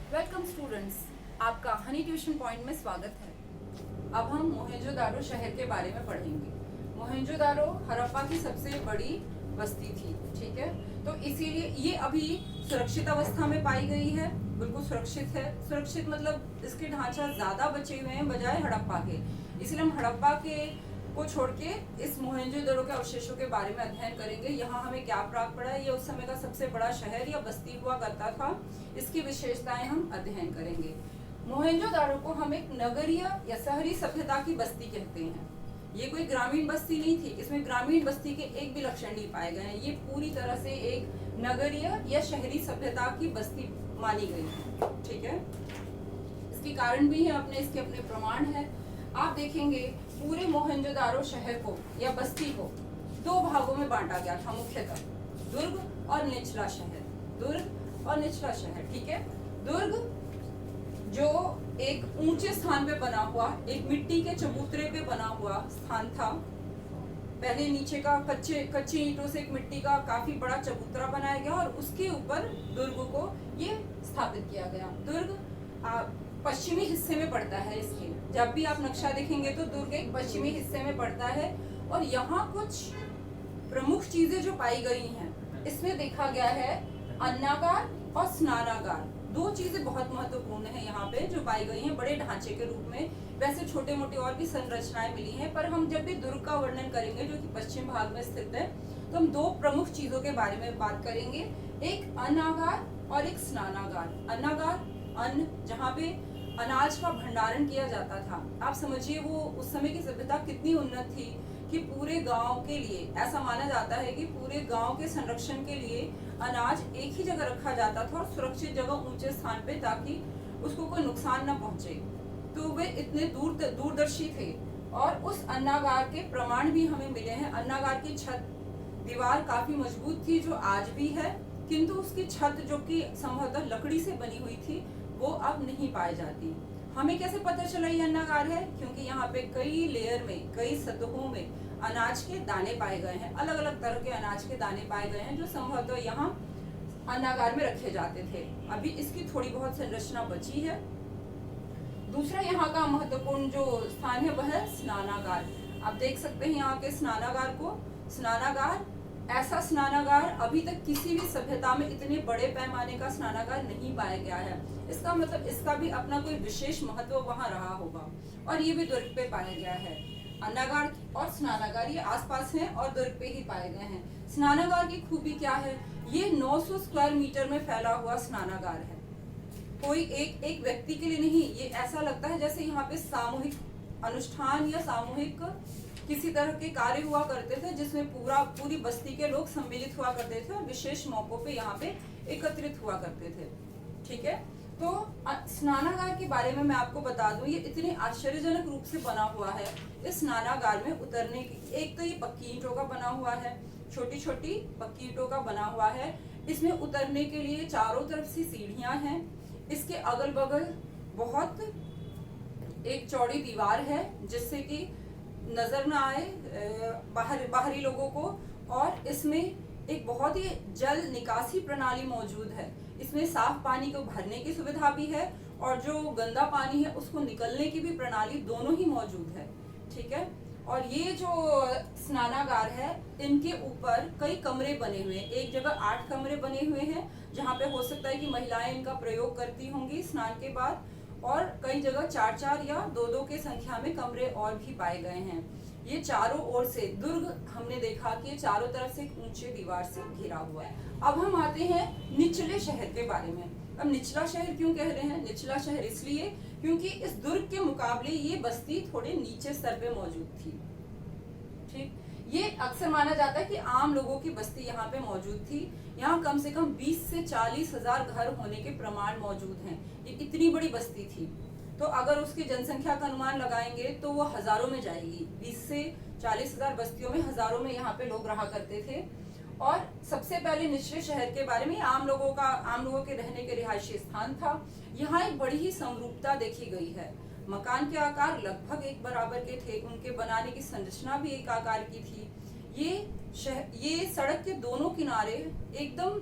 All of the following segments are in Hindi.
वेलकम स्टूडेंट्स, आपका हनी ट्यूशन पॉइंट में स्वागत है। अब हम मोहनजोदारो शहर के बारे में पढ़ेंगे। मोहनजोदारो हड़प्पा की सबसे बड़ी बस्ती थी, ठीक है। तो इसीलिए ये अभी सुरक्षित अवस्था में पाई गई है, बिल्कुल सुरक्षित है। सुरक्षित मतलब इसके ढांचा ज्यादा बचे हुए हैं बजाय हड़प्पा के, इसलिए हम हड़प्पा के को छोड़ के इस मोहनजोदड़ो के अवशेषों के बारे में अध्ययन करेंगे। यहाँ हमें क्या प्राप्त पड़ा है, ये उस समय का सबसे बड़ा शहर या बस्ती हुआ करता था, इसकी विशेषताएं हम अध्ययन करेंगे। मोहनजोदड़ो को हम एक नगरीय या शहरी सभ्यता की बस्ती कहते हैं। ये कोई ग्रामीण बस्ती नहीं थी, इसमें ग्रामीण बस्ती के एक भी लक्षण नहीं पाए गए हैं। ये पूरी तरह से एक नगरीय या शहरी सभ्यता की बस्ती मानी गई है, ठीक है। इसके कारण भी है अपने, इसके अपने प्रमाण है। आप देखेंगे पूरे मोहनजोदारो शहर को या बस्ती को दो भागों में बांटा गया था मुख्यतः, दुर्ग और निचला शहर। दुर्ग और निचला शहर, ठीक है। दुर्ग जो एक ऊंचे स्थान पे बना हुआ, एक मिट्टी के चबूतरे पे बना हुआ स्थान था। पहले नीचे का कच्चे ईंटों से एक मिट्टी का काफी बड़ा चबूतरा बनाया गया और उसके ऊपर दुर्ग को ये स्थापित किया गया। दुर्ग पश्चिमी हिस्से में पड़ता है। इसके जब भी आप नक्शा देखेंगे तो दुर्ग एक पश्चिमी हिस्से में पड़ता है। और यहाँ कुछ प्रमुख चीजें जो पाई गई हैं, इसमें देखा गया है अन्नागार और स्नानागार। दो चीजें बहुत महत्वपूर्ण है यहाँ पे जो पाई गई हैं बड़े ढांचे के रूप में। वैसे छोटे मोटे और भी संरचनाएं मिली हैं, पर हम जब भी दुर्ग का वर्णन करेंगे जो कि पश्चिम भाग में स्थित है, तो हम दो प्रमुख चीजों के बारे में बात करेंगे, एक अन्नागार और एक स्नानागार। अन्नागार, अन्न जहाँ पे अनाज का भंडारण किया जाता था। आप समझिए वो उस समय की सभ्यता कितनी उन्नत थी कि पूरे गांव के लिए, ऐसा माना जाता है कि पूरे गांव के संरक्षण के लिए अनाज एक ही जगह रखा जाता था और सुरक्षित जगह ऊंचे स्थान पे, ताकि उसको कोई नुकसान न पहुंचे। तो वे इतने दूरदर्शी थे। और उस अन्नागार के प्रमाण भी हमें मिले हैं। अन्नागार की छत दीवार काफी मजबूत थी जो आज भी है, किंतु उसकी छत जो कि संभवतः लकड़ी से बनी हुई थी वो अब नहीं पाई जाती। हमें कैसे पता चला ये अन्नागार है? क्योंकि यहाँ पे कई लेयर में, कई सतहों में अनाज के दाने पाए गए हैं, अलग अलग तरह के अनाज के दाने पाए गए हैं जो संभवतः यहाँ अन्नागार में रखे जाते थे। अभी इसकी थोड़ी बहुत संरचना बची है। दूसरा यहाँ का महत्वपूर्ण जो स्थान है वह है स्नानागार। आप देख सकते हैं यहाँ के स्नानागार को। स्नानागार, ऐसा स्नानागार अभी तक किसी भी सभ्यता में इतने बड़े पैमाने का स्नानागार नहीं पाया गया है। इसका मतलब इसका भी अपना कोई विशेष महत्व वहां रहा होगा, और ये भी दुर्ग पे पाया गया है। अन्नागार और स्नानागार ये आसपास हैं और दुर्ग पे ही पाए गए हैं। स्नानागार की खूबी क्या है? ये 900 स्क्वायर मीटर में फैला हुआ स्नानागार है। कोई एक व्यक्ति के लिए नहीं, ये ऐसा लगता है जैसे यहाँ पे सामूहिक अनुष्ठान या सामूहिक किसी तरह के कार्य हुआ करते थे, जिसमें पूरी बस्ती के लोग सम्मिलित हुआ करते थे और विशेष मौकों पे यहाँ पे एकत्रित हुआ करते थे, ठीक है। तो स्नानागार के बारे में मैं आपको बता दूं, ये इतने आश्चर्यजनक रूप से बना हुआ है। इस स्नानागार में उतरने की, एक तो ये पक्की ईंटों का बना हुआ है, छोटी छोटी पक्की ईंटों का बना हुआ है। इसमें उतरने के लिए चारों तरफ से सीढ़ियां हैं। इसके अगल बगल बहुत एक चौड़ी दीवार है जिससे कि नजर ना आए बाहरी लोगों को। और इसमें एक बहुत ही जल निकासी प्रणाली मौजूद है। इसमें साफ पानी को भरने की सुविधा भी है और जो गंदा पानी है उसको निकलने की भी प्रणाली, दोनों ही मौजूद है, ठीक है। और ये जो स्नानागार है, इनके ऊपर कई कमरे बने हुए हैं। एक जगह 8 कमरे बने हुए हैं जहाँ पे हो सकता है कि महिलाएं इनका प्रयोग करती होंगी स्नान के बाद, और कई जगह 4-4 या 2-2 के संख्या में कमरे और भी पाए गए हैं। ये चारों ओर से दुर्ग, हमने देखा कि चारों तरफ से एक ऊंचे दीवार से घिरा हुआ है। अब हम आते हैं निचले शहर के बारे में। अब निचला शहर क्यों कह रहे हैं? निचला शहर इसलिए क्योंकि इस दुर्ग के मुकाबले ये बस्ती थोड़े नीचे स्तर पे मौजूद थी, ठीक। ये अक्सर माना जाता है कि आम लोगों की बस्ती यहाँ पे मौजूद थी। यहाँ कम से कम 20 से 40 हजार घर होने के प्रमाण मौजूद हैं। ये इतनी बड़ी बस्ती थी, तो अगर उसकी जनसंख्या का अनुमान लगाएंगे तो वो हजारों में जाएगी। 20 से 40 हजार बस्तियों में हजारों में यहाँ पे लोग रहा करते थे। और सबसे पहले निचले शहर के बारे में, आम लोगों के रहने के रिहायशी स्थान था। यहाँ एक बड़ी ही समरूपता देखी गई है। मकान के आकार लगभग एक बराबर के थे, उनके बनाने की संरचना भी एक आकार की थी। ये सड़क के दोनों किनारे एकदम,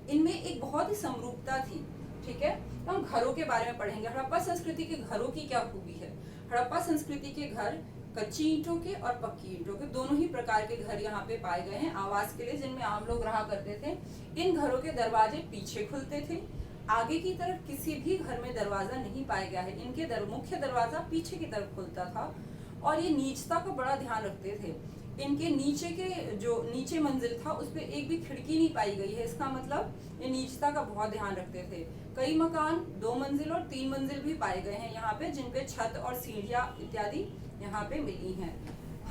इनमें एक बहुत ही समरूपता थी, ठीक है। तो हम घरों के बारे में पढ़ेंगे। हड़प्पा संस्कृति के घरों की क्या खूबी है। हड़प्पा संस्कृति के घर कच्ची ईंटों के और पक्की ईंटों के दोनों ही प्रकार के घर यहाँ पे पाए गए हैं आवास के लिए, जिनमें आम लोग रहा करते थे। इन घरों के दरवाजे पीछे खुलते थे, आगे की तरफ किसी भी घर में दरवाजा नहीं पाया गया है। इनके मुख्य दरवाजा पीछे की तरफ खुलता था और ये नीचता का बड़ा ध्यान रखते थे। इनके नीचे के जो नीचे मंजिल था उस पर एक भी खिड़की नहीं पाई गई है। इसका मतलब ये नीचता का बहुत ध्यान रखते थे। कई मकान 2 मंजिल और 3 मंजिल भी पाए गए हैं यहाँ पे, जिनपे छत और सीढ़ियां इत्यादि यहाँ पे मिली हैं।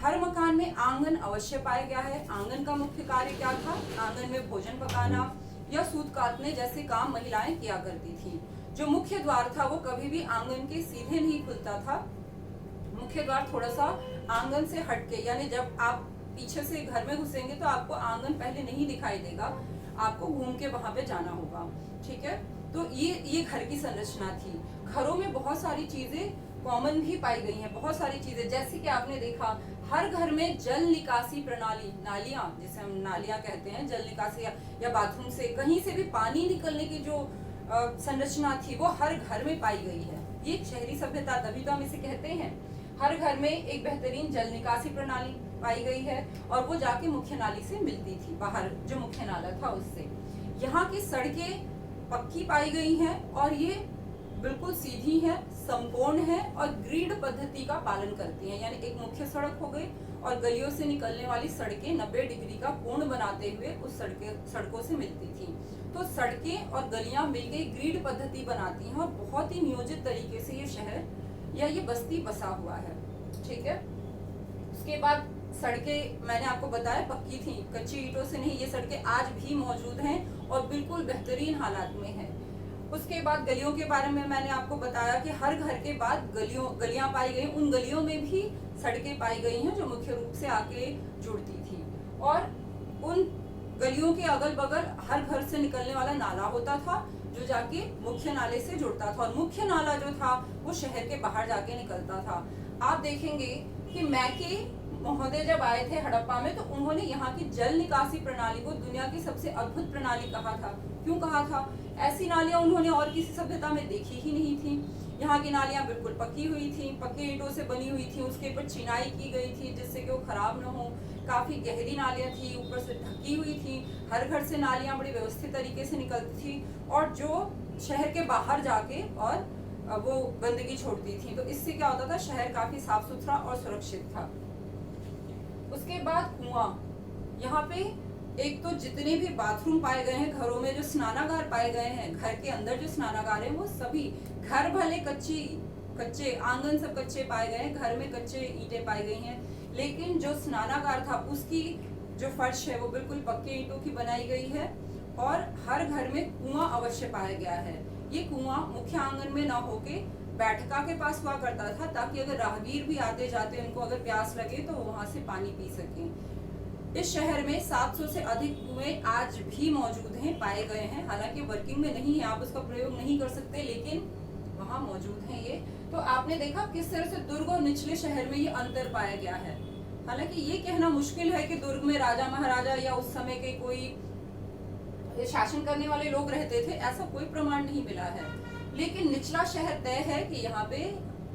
हर मकान में आंगन अवश्य पाया गया है। आंगन का मुख्य कार्य क्या था? आंगन में भोजन पकाना या सूत काटने जैसे काम महिलाएं किया करती थी। जो मुख्य द्वार था वो कभी भी आंगन के सीधे नहीं खुलता था। मुख्य द्वार थोड़ा सा आंगन से हटके, यानी जब आप पीछे से घर में घुसेंगे तो आपको आंगन पहले नहीं दिखाई देगा, आपको घूम के वहां पे जाना होगा। ठीक है, तो ये घर की संरचना थी। घरों में बहुत सारी चीजें कॉमन भी पाई गई हैं। बहुत सारी चीजें जैसे कि आपने देखा हर घर में जल निकासी प्रणाली, नालियां जिसे हम नालियां कहते हैं, जल निकासी या बाथरूम से कहीं से भी पानी निकलने की जो संरचना थी वो हर घर में पाई गई है। ये शहरी सभ्यता, तभी तो हम इसे कहते हैं। हर घर में एक बेहतरीन जल निकासी प्रणाली पाई गई है और वो जाके मुख्य नाली से मिलती थी, बाहर जो मुख्य नाला था उससे। यहाँ की सड़कें पक्की पाई गई हैं और ये बिल्कुल सीधी है, संपूर्ण है और ग्रिड पद्धति का पालन करती हैं। यानी एक मुख्य सड़क हो गई और गलियों से निकलने वाली सड़कें 90 डिग्री का कोण बनाते हुए उस सड़कों से मिलती थी। तो सड़कें और गलियां मिलकर ग्रिड पद्धति बनाती हैं और बहुत ही नियोजित तरीके से ये शहर या ये बस्ती बसा हुआ है। ठीक है, उसके बाद सड़कें मैंने आपको बताया पक्की थी, कच्ची ईंटों से नहीं। ये सड़कें आज भी मौजूद हैं और बिल्कुल बेहतरीन हालात में हैं। उसके बाद गलियों के बारे में मैंने आपको बताया कि हर घर के बाद गलियां पाई गई। उन गलियों में भी सड़कें पाई गई हैं जो मुख्य रूप से आके जुड़ती थी और उन गलियों के अगल बगल हर घर से निकलने वाला नाला होता था जो जाके मुख्य नाले से जुड़ता था और मुख्य नाला जो था वो शहर के बाहर जाके निकलता था। आप देखेंगे कि मैके महोदय जब आए थे हड़प्पा में तो उन्होंने यहाँ की जल निकासी प्रणाली को दुनिया की सबसे अद्भुत प्रणाली कहा था। क्यों कहा था? ऐसी नालियां उन्होंने और किसी सभ्यता में देखी ही नहीं थी। यहाँ की नालियां बिल्कुल पक्की हुई थी, पक्के ईंटों से बनी हुई थी, उसके ऊपर चिनाई की गई थी जिससे कि वो खराब न हो। काफी गहरी नालियां थी, ऊपर से ढकी हुई थी। हर घर से नालियां बड़ी व्यवस्थित तरीके से निकलती थी और जो शहर के बाहर जाके और वो गंदगी छोड़ती थी। तो इससे क्या होता था? शहर काफी साफ सुथरा और सुरक्षित था। उसके बाद कुआं, यहाँ पे एक तो जितने भी बाथरूम पाए गए हैं घरों में, जो स्नानागार पाए गए हैं, घर के अंदर जो स्नानागार है वो सभी, घर भले कच्चे आंगन सब कच्चे पाए गए हैं, घर में कच्चे ईंटें पाई गई हैं, लेकिन जो स्नानागार था उसकी जो फर्श है वो बिल्कुल पक्के ईंटों की बनाई गई है और हर घर में कुआं अवश्य पाया गया है। ये कुआं मुख्य आंगन में ना होके बैठका के पास हुआ करता था ताकि अगर राहगीर भी आते जाते उनको अगर प्यास लगे तो वहां से पानी पी सकें। इस शहर में 700 से अधिक कुएं आज भी मौजूद हैं, पाए गए हैं। हालांकि वर्किंग में नहीं है, आप उसका प्रयोग नहीं कर सकते, लेकिन वहां मौजूद हैं ये। तो आपने देखा किस तरह से दुर्ग और निचले शहर में ये अंतर पाया गया है। हालांकि ये कहना मुश्किल है कि दुर्ग में राजा महाराजा या उस समय के कोई शासन करने वाले लोग रहते थे, ऐसा कोई प्रमाण नहीं मिला है। लेकिन निचला शहर तय है कि यहाँ पे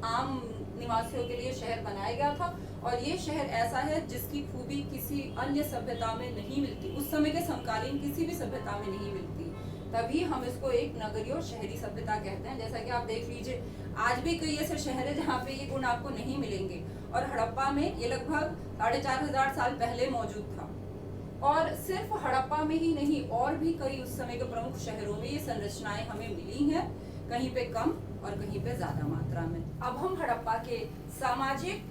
आम निवासियों के लिए शहर बनाया गया था और ये शहर ऐसा है जिसकी खूबी किसी अन्य सभ्यता में नहीं मिलती, उस समय के समकालीन किसी भी सभ्यता में नहीं मिलती। तभी हम इसको एक नगरीय और शहरी सभ्यता कहते हैं। जैसा कि आप देख लीजिए आज भी कई ऐसे शहर है जहाँ पे ये गुण आपको नहीं मिलेंगे और हड़प्पा में ये लगभग 4500 साल पहले मौजूद था। और सिर्फ हड़प्पा में ही नहीं, और भी कई उस समय के प्रमुख शहरों में ये संरचनाएं हमें मिली हैं, कहीं पे कम और कहीं पे ज्यादा मात्रा में। अब हम हड़प्पा के सामाजिक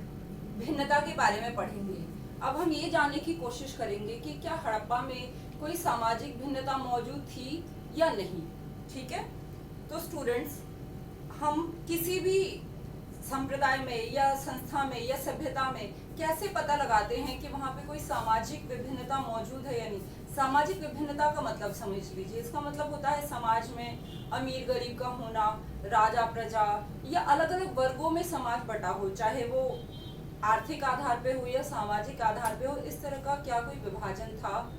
भिन्नता के बारे में पढ़ेंगे। अब हम ये जानने की कोशिश करेंगे कि क्या हड़प्पा में कोई सामाजिक भिन्नता मौजूद थी या नहीं। ठीक है, तो स्टूडेंट्स, हम किसी भी संप्रदाय में या संस्था में या सभ्यता में कैसे पता लगाते हैं कि वहाँ पे कोई सामाजिक विभिन्नता मौजूद है या नहीं। सामाजिक विभिन्नता का मतलब समझ लीजिए, इसका मतलब होता है समाज में अमीर गरीब का होना, राजा प्रजा या अलग अलग वर्गों में समाज बटा हो, चाहे वो आर्थिक आधार पे हो या सामाजिक आधार पे हो, इस तरह का क्या कोई विभाजन था,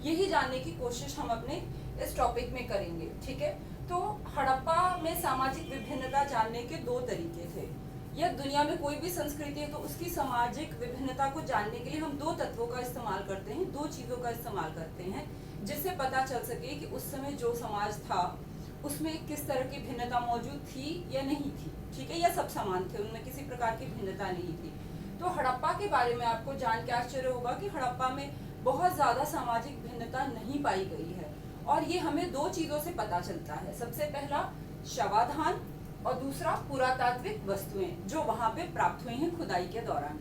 यही जानने की कोशिश हम अपने इस टॉपिक में करेंगे। ठीक है, तो हड़प्पा में सामाजिक विभिन्नता जानने के दो तरीके थे। यह दुनिया में कोई भी संस्कृति है तो उसकी सामाजिक विभिन्नता को जानने के लिए हम दो तत्वों का इस्तेमाल करते हैं, दो चीजों का इस्तेमाल करते हैं, जिससे पता चल सके कि उस समय जो समाज था उसमें किस तरह की भिन्नता मौजूद थी या नहीं थी। ठीक है, या सब समान थे, उनमें किसी प्रकार की भिन्नता नहीं थी। तो हड़प्पा के बारे में आपको जान के आश्चर्य होगा कि हड़प्पा में बहुत ज्यादा सामाजिक भिन्नता नहीं पाई गई है, और ये हमें दो चीजों से पता चलता है। सबसे पहला शवाधान और दूसरा पुरातात्विक वस्तुएं जो वहां पे प्राप्त हुई हैं खुदाई के दौरान।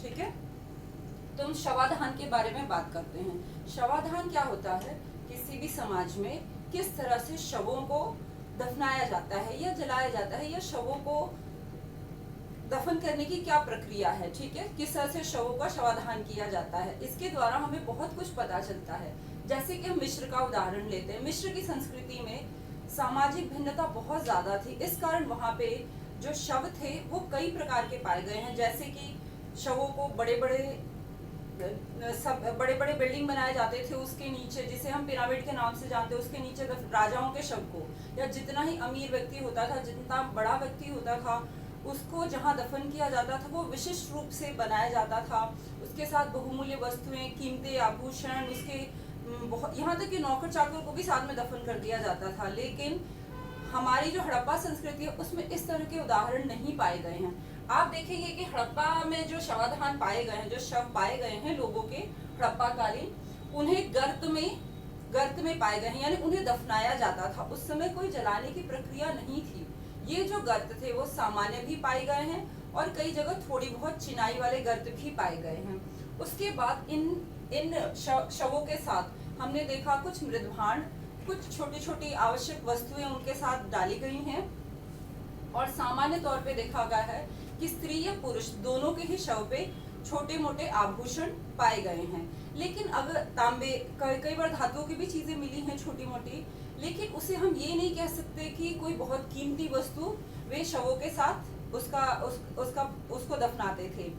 ठीक है, तो हम शवाधान के बारे में बात करते हैं। शवाधान क्या होता है? किसी भी समाज में किस तरह से शवों को दफनाया जाता है या जलाया जाता है, या शवों को दफन करने की क्या प्रक्रिया है। ठीक है, किस तरह से शवों का शवाधान किया जाता है, इसके द्वारा हमें बहुत कुछ पता चलता है। जैसे कि हम मिस्र का उदाहरण लेते हैं। मिस्र की संस्कृति में सामाजिक भिन्नता बहुत ज्यादा थी, इस कारण वहां पे जो शव थे वो कई प्रकार के पाए गए हैं। जैसे कि शवों को बड़े बड़े बिल्डिंग बनाए जाते थे, उसके नीचे, जिसे हम पिरामिड के नाम से जानते हैं, उसके नीचे राजाओं के शव को, या जितना ही अमीर व्यक्ति होता था, जितना बड़ा व्यक्ति होता था, उसको जहाँ दफन किया जाता था वो विशिष्ट रूप से बनाया जाता था। उसके साथ बहुमूल्य वस्तुएं, कीमती आभूषण, उसके यहाँ तक कि नौकर चाकर को भी साथ में दफन कर दिया जाता था। लेकिन हमारी जो हड़प्पा संस्कृति है उसमें इस तरह के उदाहरण नहीं पाए गए हैं। आप देखेंगे कि हड़प्पा में जो शवाधान पाए गए हैं, जो शव पाए गए हैं लोगों के हड़प्पा कालीन, उन्हें गर्त में पाए गए हैं, यानी उन्हें दफनाया जाता था। उस समय कोई जलाने की प्रक्रिया नहीं थी। ये जो गर्त थे वो सामान्य भी पाए गए हैं और कई जगह थोड़ी बहुत चिनाई वाले गर्त भी पाए गए हैं। उसके बाद इन शवों के साथ हमने देखा कुछ मृदभांड, कुछ छोटी छोटी आवश्यक वस्तुएं उनके साथ डाली गई हैं, और सामान्य तौर पे देखा गया है कि स्त्री या पुरुष दोनों के ही शव पे छोटे मोटे आभूषण पाए गए हैं। लेकिन अगर तांबे, कई बार धातुओं की भी चीजें मिली हैं छोटी मोटी, लेकिन उसे हम ये नहीं कह सकते कि कोई बहुत कीमती वस्तु वे शवों के साथ उसको दफनाते थे।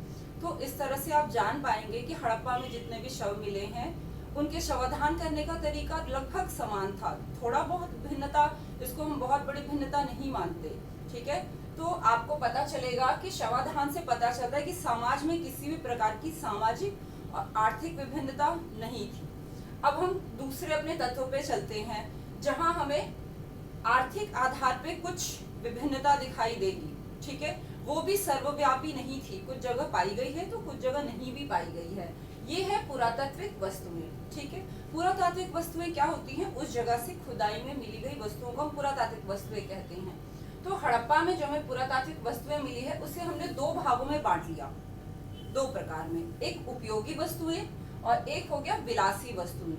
तो इस तरह से आप जान पाएंगे कि हड़प्पा में जितने भी शव मिले हैं उनके शवाधान करने का तरीका लगभग समान था। थोड़ा बहुत भिन्नता, इसको हम बहुत बड़ी भिन्नता नहीं मानते। ठीक है, तो आपको पता चलेगा कि शवाधान से पता चलता है कि समाज में किसी भी प्रकार की सामाजिक और आर्थिक विभिन्नता नहीं थी। अब हम दूसरे अपने तत्वों पे चलते हैं जहां हमें आर्थिक आधार पे कुछ विभिन्नता दिखाई देगी। ठीक है, वो भी सर्वव्यापी नहीं थी, कुछ जगह पाई गई है तो कुछ जगह नहीं भी पाई गई है। ये है पुरातात्विक वस्तुएं। ठीक है, पुरातात्विक वस्तुएं क्या होती हैं? उस जगह से खुदाई में मिली गई वस्तुओं को हम पुरातात्विक वस्तुएं कहते हैं। तो हड़प्पा में जो हमें पुरातात्विक वस्तुएं मिली है उसे हमने दो भागों में बांट लिया, दो प्रकार में, एक उपयोगी वस्तुएं और एक हो गया विलासी वस्तुएं।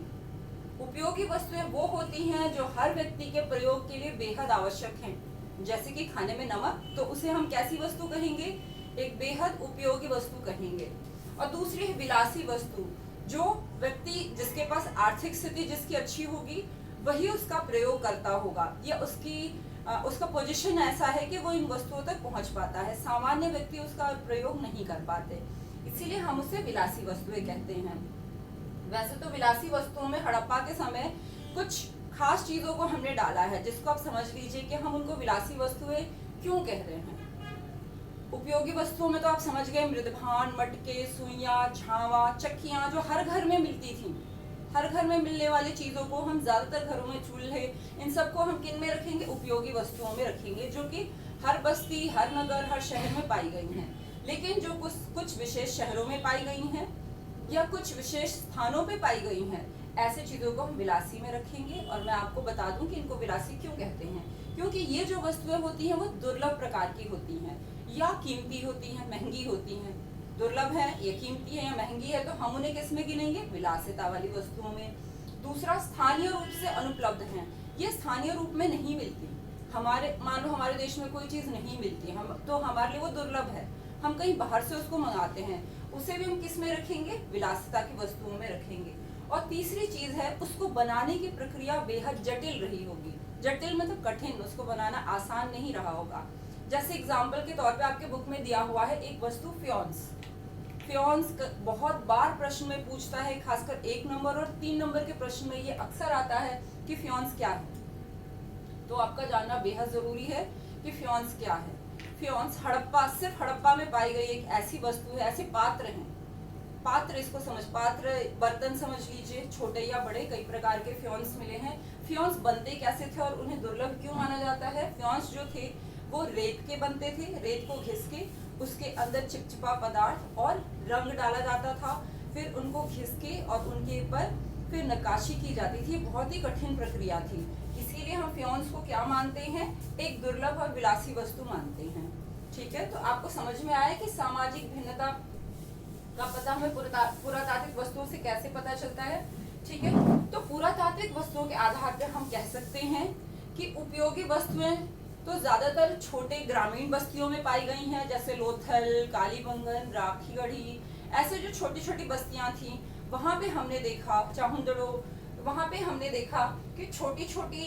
उपयोगी वस्तुएं वो होती हैं जो हर व्यक्ति के प्रयोग के लिए बेहद आवश्यक हैं, जैसे कि खाने में नमक, तो उसे हम कैसी वस्तु कहेंगे? एक बेहद उपयोगी वस्तु कहेंगे। और दूसरी है विलासी वस्तु, जो व्यक्ति जिसके पास आर्थिक स्थिति जिसकी अच्छी होगी वही उसका प्रयोग करता होगा, या उसका पोजीशन ऐसा है कि वो इन वस्तुओं तक पहुंच पाता है। सामान्य व्यक्ति उसका प्रयोग नहीं कर पाते, इसीलिए हम उसे विलासी वस्तुएं कहते हैं। वैसे तो विलासी वस्तुओं में हड़प्पा के समय कुछ खास चीजों को हमने डाला है, जिसको आप समझ लीजिए कि हम उनको विलासी वस्तुएं क्यों कह रहे हैं। उपयोगी वस्तुओं में तो आप समझ गए, मृदभांड, मटके, सुइयां, झावा, चक्कियां जो हर घर में मिलती थी। हर घर में मिलने वाली चीजों को हम ज्यादातर घरों में, चूल्हे, इन सबको हम किन में रखेंगे? उपयोगी वस्तुओं में रखेंगे, जो कि हर बस्ती, हर नगर, हर शहर में पाई गई हैं। लेकिन जो कुछ विशेष शहरों में पाई गई हैं या कुछ विशेष स्थानों पे पाई गई हैं, ऐसे चीजों को हम विलासी में रखेंगे। और मैं आपको बता दूं कि इनको विलासी क्यों कहते हैं, क्योंकि ये जो वस्तुएं होती हैं वो दुर्लभ प्रकार की होती हैं, या कीमती होती हैं, महंगी होती हैं। दुर्लभ है, ये कीमती है या महंगी है, तो हम उन्हें किस में गिनेंगे? विलासिता वाली वस्तुओं में। दूसरा, स्थानीय रूप से अनुपलब्ध हैं, ये स्थानीय रूप में नहीं मिलती। मान लो हमारे देश में कोई चीज नहीं मिलती, तो हमारे लिए वो दुर्लभ है, हम कहीं बाहर से उसको मंगाते हैं, उसे भी हम किस में रखेंगे? विलासिता की वस्तुओं में रखेंगे। और तीसरी चीज है, उसको बनाने की प्रक्रिया बेहद जटिल रही होगी। जटिल मतलब कठिन, उसको बनाना आसान नहीं रहा होगा। जैसे एग्जाम्पल के तौर पे आपके बुक में दिया हुआ है एक वस्तु फ्योन्स। फ्योन्स बहुत बार प्रश्न में पूछता है, खासकर 1 नंबर और 3 नंबर के प्रश्न में ये अक्सर आता है कि फ्योन्स क्या है। तो आपका जानना बेहद जरूरी है कि फ्योन्स क्या है। फ्योन्स हड़प्पा, सिर्फ हड़प्पा में पाई गई एक ऐसी वस्तु है, ऐसे पात्र हैं, पात्र इसको पात्र बर्तन समझ लीजिए, छोटे या बड़े, कई प्रकार के फ्योन्स मिले हैं। फ्योन्स बनते कैसे थे और उन्हें दुर्लभ क्यों माना जाता है? फ्योन्स जो थे वो रेत के बनते थे, रेत को घिस के उसके अंदर चिपचिपा पदार्थ और रंग डाला जाता था, फिर उनको घिस के और उनके ऊपर फिर नक्काशी की जाती थी। बहुत ही कठिन प्रक्रिया थी, इसीलिए हम फ्योन्स को क्या मानते हैं? एक दुर्लभ और विलासी वस्तु मानते हैं। ठीक है, तो आपको समझ में आया कि सामाजिक भिन्नता का पता हमें पुरातात्विक वस्तुओं से कैसे पता चलता है। ठीक है, तो पुरातात्विक वस्तुओं के आधार पर हम कह सकते हैं कि उपयोगी वस्तुएं तो ज्यादातर छोटे ग्रामीण बस्तियों में पाई गई हैं, जैसे लोथल, कालीबंगन, राखीगढ़ी, ऐसे जो छोटी छोटी बस्तियां थी वहां पे हमने देखा, चाहुंदड़ो, वहां पे हमने देखा कि छोटी छोटी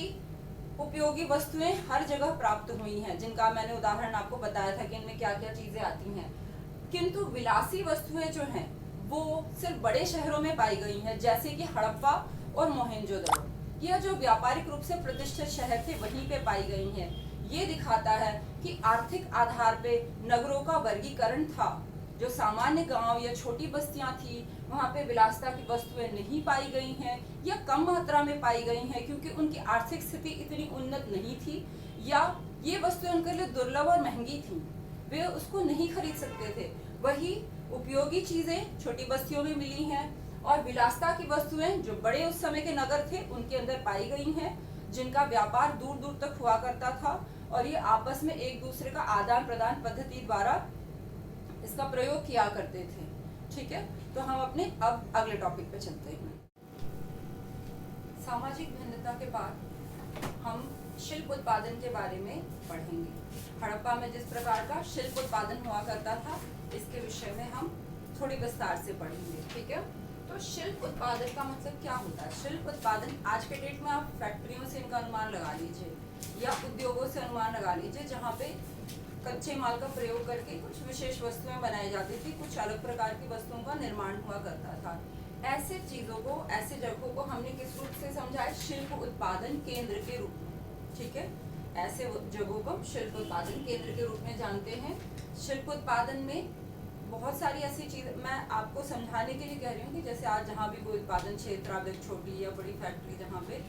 उपयोगी वस्तुएं हर जगह प्राप्त हुई हैं, जिनका मैंने उदाहरण आपको बताया था कि इनमें क्या क्या चीजें आती हैं। किंतु विलासी वस्तुएं जो हैं वो सिर्फ बड़े शहरों में पाई गई हैं, जैसे कि हड़प्पा और मोहेंजोदड़ो। यह जो व्यापारिक रूप से प्रतिष्ठित शहर थे वहीं पे पाई गई हैं। ये दिखाता है कि आर्थिक आधार पे नगरों का वर्गीकरण था। जो सामान्य गांव या छोटी बस्तियां थी वहां पे विलासिता की वस्तुएं नहीं पाई गई हैं या कम मात्रा में पाई गई हैं, क्योंकि उनकी आर्थिक स्थिति इतनी उन्नत नहीं थी या ये वस्तुएं उनके लिए दुर्लभ और महंगी थी, वे उसको नहीं खरीद सकते थे। वही उपयोगी चीजें छोटी बस्तियों में मिली हैं और विलासिता की वस्तुएं जो बड़े उस समय के नगर थे उनके अंदर पाई गई हैं, जिनका व्यापार दूर दूर तक हुआ करता था और ये आपस में एक दूसरे का आदान प्रदान पद्धति द्वारा इसका प्रयोग किया करते थे। ठीक है, तो हम अपने अब अगले टॉपिक पे चलते हैं। सामाजिक भिन्नता के बाद हम शिल्प उत्पादन के बारे में पढ़ेंगे। हड़प्पा में जिस प्रकार का शिल्प उत्पादन हुआ करता था इसके विषय में हम थोड़ी विस्तार से पढ़ेंगे। ठीक है, तो शिल्प उत्पादन का मतलब क्या होता है? शिल्प उत्पादन आज के डेट में आप फैक्ट्रियों से इनका अनुमान लगा लीजिए या उद्योगों से अनुमान लगा लीजिए, जहाँ पे कच्चे माल का प्रयोग करके कुछ विशेष वस्तुएं बनाई जाती थी, कुछ अलग प्रकार की वस्तुओं का निर्माण हुआ करता था। ऐसे चीजों को, ऐसे जगहों को हमने किस रूप से समझा है? शिल्प उत्पादन केंद्र के रूप में। ठीक है, ऐसे जगहों को हम शिल्प उत्पादन केंद्र के रूप में जानते हैं। शिल्प उत्पादन में बहुत सारी ऐसी चीजें मैं आपको समझाने के लिए कह रही हूँ कि जैसे आज जहाँ भी कोई उत्पादन क्षेत्र, आप एक छोटी या बड़ी फैक्ट्री जहाँ पे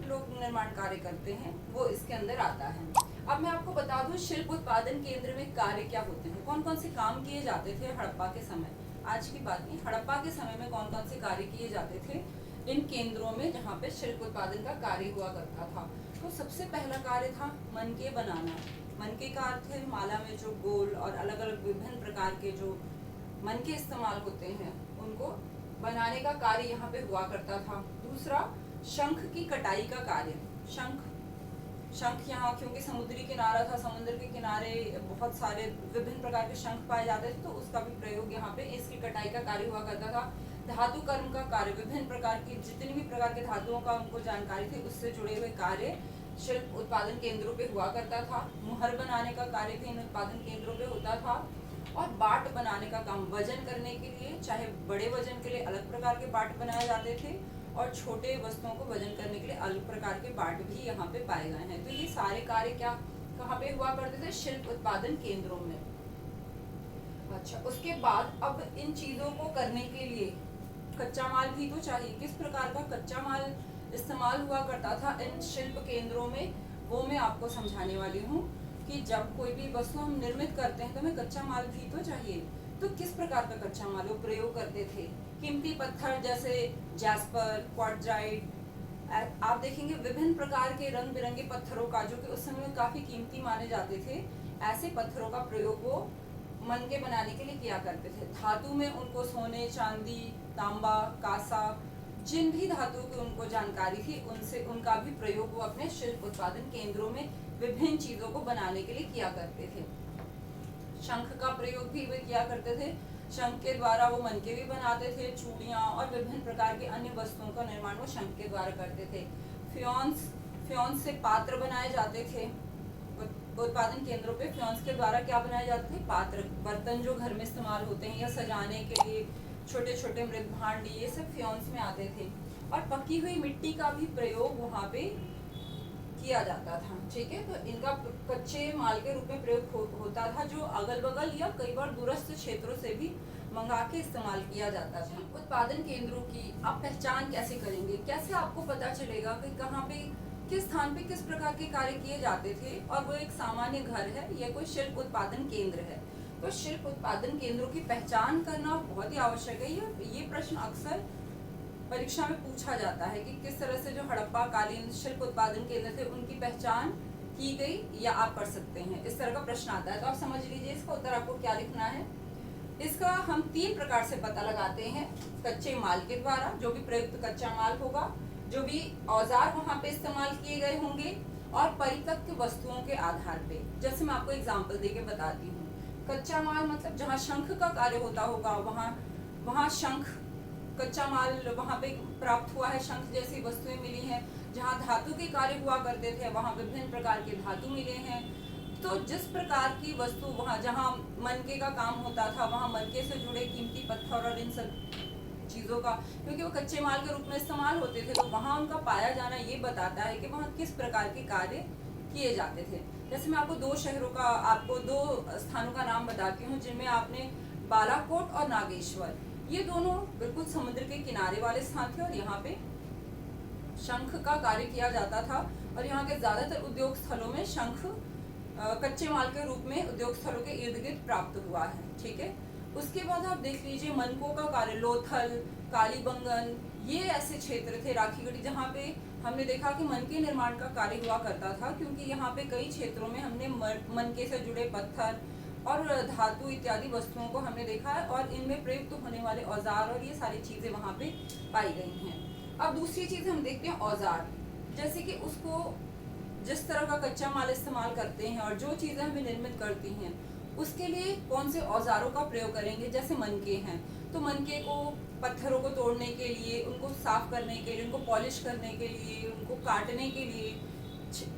लोग निर्माण कार्य करते हैं वो इसके अंदर आता है। अब मैं आपको बता दूं शिल्प उत्पादन केंद्र में कार्य क्या होते हैं, कौन कौन से काम किए जाते थे हड़प्पा के समय। आज की बात नहीं, हड़प्पा के समय में कौन कौन से कार्य किए जाते थे इन केंद्रों में जहाँ पे शिल्प उत्पादन का कार्य हुआ करता था। तो सबसे पहला कार्य था मनके बनाना। मनके का अर्थ है माला में जो गोल और अलग अलग विभिन्न प्रकार के जो मनके इस्तेमाल होते हैं उनको बनाने का कार्य यहाँ पे हुआ करता था। दूसरा, शंख की कटाई का कार्य। शंख यहाँ क्योंकि समुद्री किनारा था, समुद्र के किनारे बहुत सारे विभिन्न प्रकार के शंख पाए जाते थे, तो उसका भी प्रयोग यहाँ पे इसकी कटाई का कार्य हुआ करता था। धातु कर्म का कार्य, विभिन्न प्रकार की जितनी भी प्रकार के धातुओं का उनको जानकारी थी उससे जुड़े हुए कार्य शिल्प उत्पादन केंद्रों पे हुआ करता था। मुहर बनाने का कार्य भी इन उत्पादन केंद्रों पे होता था। और बाट बनाने का काम, वजन करने के लिए, चाहे बड़े वजन के लिए अलग प्रकार के बाट बनाए जाते थे और छोटे वस्तुओं को वजन करने के लिए अलग प्रकार के बाट भी यहाँ पे पाए गए हैं। तो ये सारे कार्य क्या कहाँ पे हुआ करते थे? शिल्प उत्पादन केंद्रों में। अच्छा, उसके बाद अब इन चीजों को करने के लिए कच्चा माल भी तो चाहिए। किस प्रकार का कच्चा माल इस्तेमाल हुआ करता था इन शिल्प केंद्रों में, वो मैं आपको समझाने वाली हूँ कि जब कोई भी वस्तु हम निर्मित करते हैं तो हमें कच्चा माल भी तो चाहिए। तो किस प्रकार का कच्चा माल वो प्रयोग करते थे? कीमती पत्थर जैसे जैस्पर, क्वार्ट्जाइट, आप देखेंगे विभिन्न प्रकार के रंग बिरंगे पत्थरों का, जो कि उस समय काफी कीमती माने जाते थे, ऐसे पत्थरों का प्रयोग वो मनके बनाने के लिए किया करते थे। धातु में उनको सोने, चांदी, तांबा, कांसा, जिन भी धातुओं की उनको जानकारी थी उनसे उनका भी प्रयोग वो अपने शिल्प उत्पादन केंद्रों में विभिन्न चीजों को बनाने के लिए किया करते थे। शंख का प्रयोग भी वे किया करते थे। शंख के द्वारा वो मनके भी बनाते थे, चूड़ियाँ और विभिन्न प्रकार की अन्य वस्तुओं का निर्माण वो शंख के द्वारा करते थे। फ्योन्स से पात्र बनाए जाते थे। उत्पादन केंद्रों पे फ्योन्स के द्वारा क्या बनाए जाते थे? पात्र, बर्तन जो घर में इस्तेमाल होते हैं या सजाने के लिए छोटे छोटे मृत भांड, ये सब फ्योन्स में आते थे। और पकी हुई मिट्टी का भी प्रयोग वहाँ पे किया जाता था। ठीक है, तो इनका कच्चे माल के रूप में प्रयोग होता था, जो अगल बगल या कई बार दूरस्थ क्षेत्रों से भी मंगा के इस्तेमाल किया जाता था। उत्पादन केंद्रों की आप पहचान कैसे करेंगे, कैसे आपको पता चलेगा कि कहाँ पे किस स्थान पे किस प्रकार के कार्य किए जाते थे और वो एक सामान्य घर है या कोई शिल्प उत्पादन केंद्र है। तो शिल्प उत्पादन केंद्रों की पहचान करना बहुत ही आवश्यक है। ये प्रश्न अक्सर परीक्षा में पूछा जाता है कि किस तरह से जो हड़प्पा कालीन शिल्प उत्पादन केंद्र थे उनकी पहचान की गई या आप कर सकते हैं। इस तरह का प्रश्न आता है, तो आप समझ लीजिए इसका उत्तर आपको क्या लिखना है। इसका हम 3 प्रकार से पता लगाते हैं। कच्चे माल के द्वारा, जो भी प्रयुक्त कच्चा माल होगा, जो भी औजार वहां पे इस्तेमाल किए गए होंगे, और परित्यक्त वस्तुओं के आधार पे। जैसे मैं आपको एग्जांपल देके बताती हूँ। कच्चा माल मतलब जहाँ शंख का कार्य होता होगा, वहाँ शंख कच्चा माल वहाँ पे प्राप्त हुआ है, शंख जैसी वस्तुएं मिली हैं। जहाँ धातु के कार्य हुआ करते थे वहाँ विभिन्न प्रकार के धातु मिले हैं। तो जिस प्रकार की वस्तु वहाँ, जहाँ मनके का काम होता था, वहाँ मनके से जुड़े कीमती पत्थर और इन सब चीज़ों का, क्योंकि वो कच्चे माल के रूप में इस्तेमाल होते थे, तो वहाँ उनका पाया जाना ये बताता है कि वहाँ किस प्रकार के कार्य किए जाते थे। जैसे मैं आपको 2 स्थानों का नाम बताती हूँ, जिनमें आपने बालाकोट और नागेश्वर, ये दोनों बिल्कुल समुद्र के किनारे वाले स्थान थे और यहाँ पे शंख का कार्य किया जाता था। और यहाँ के ज्यादातर उद्योग स्थलों में शंख कच्चे माल के रूप में उद्योग स्थलों के इर्द गिर्द प्राप्त हुआ है। ठीक है, उसके बाद आप देख लीजिए मनकों का कार्य, लोथल, कालीबंगन, ये ऐसे क्षेत्र थे, राखीगढ़ी, जहाँ पे हमने देखा कि मनके निर्माण का कार्य हुआ करता था, क्योंकि यहाँ पे कई क्षेत्रों में हमने मनके से जुड़े पत्थर और धातु इत्यादि वस्तुओं को हमने देखा है, और इनमें प्रयुक्त होने वाले औजार और ये सारी चीजें वहाँ पे पाई गई हैं। अब दूसरी चीज हम देखते हैं औजार, जैसे कि उसको जिस तरह का कच्चा माल इस्तेमाल करते हैं और जो चीजें हमें निर्मित करती हैं, उसके लिए कौन से औजारों का प्रयोग करेंगे। जैसे मनके हैं, तो मनके को पत्थरों को तोड़ने के लिए, उनको साफ करने के लिए, उनको पॉलिश करने के लिए, उनको काटने के लिए,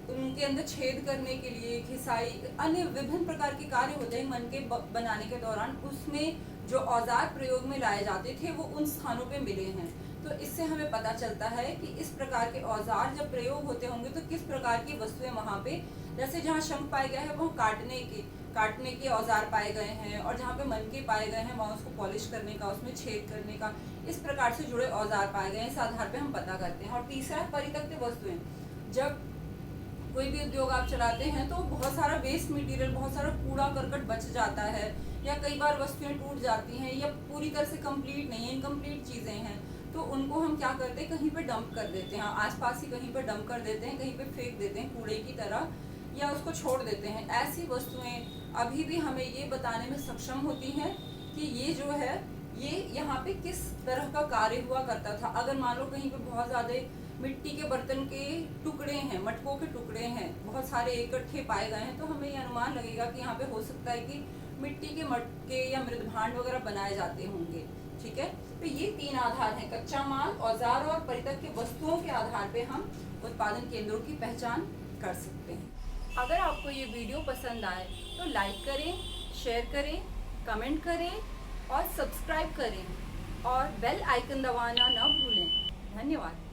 उनके अंदर छेद करने के लिए, घिसाई, अन्य विभिन्न प्रकार के कार्य होते हैं मनके बनाने के दौरान। उसमें जो औजार प्रयोग में लाए जाते थे वो उन स्थानों पे मिले हैं। तो इससे हमें पता चलता है कि इस प्रकार के औजार जब प्रयोग होते होंगे तो किस प्रकार की वस्तुएं वहाँ पे, जैसे जहाँ शंख पाए गए हैं वो काटने के औजार पाए गए हैं, और जहाँ पे मनके पाए गए हैं वहाँ उसको पॉलिश करने का, उसमें छेद करने का, इस प्रकार से जुड़े औजार पाए गए हैं। इस आधार पे हम पता करते हैं। और तीसरा है परित्यक्त वस्तुएं। जब कोई भी उद्योग आप चलाते हैं तो बहुत सारा वेस्ट मटेरियल, बहुत सारा कूड़ा करकट बच जाता है, या कई बार वस्तुएं टूट जाती हैं या पूरी तरह से कंप्लीट नहीं है, इनकम्प्लीट चीज़ें हैं, तो उनको हम क्या करते हैं, कहीं पे डंप कर देते हैं, आसपास ही कहीं पे डंप कर देते हैं, कहीं पे फेंक देते हैं कूड़े की तरह, या उसको छोड़ देते हैं। ऐसी वस्तुएं अभी भी हमें ये बताने में सक्षम होती हैं कि ये जो है ये यहाँ पे किस तरह का कार्य हुआ करता था। अगर मान लो कहीं पे बहुत ज़्यादा मिट्टी के बर्तन के टुकड़े हैं, मटकों के टुकड़े हैं, बहुत सारे इकट्ठे पाए गए हैं, तो हमें ये अनुमान लगेगा कि यहाँ पे हो सकता है कि मिट्टी के मटके या मृदभांड वगैरह बनाए जाते होंगे। ठीक है, तो ये 3 आधार हैं, कच्चा माल, औजार और परित्यक्त वस्तुओं के आधार पे हम उत्पादन केंद्रों की पहचान कर सकते हैं। अगर आपको ये वीडियो पसंद आए तो लाइक करें, शेयर करें, कमेंट करें और सब्सक्राइब करें, और बेल आइकन दबाना ना भूलें। धन्यवाद।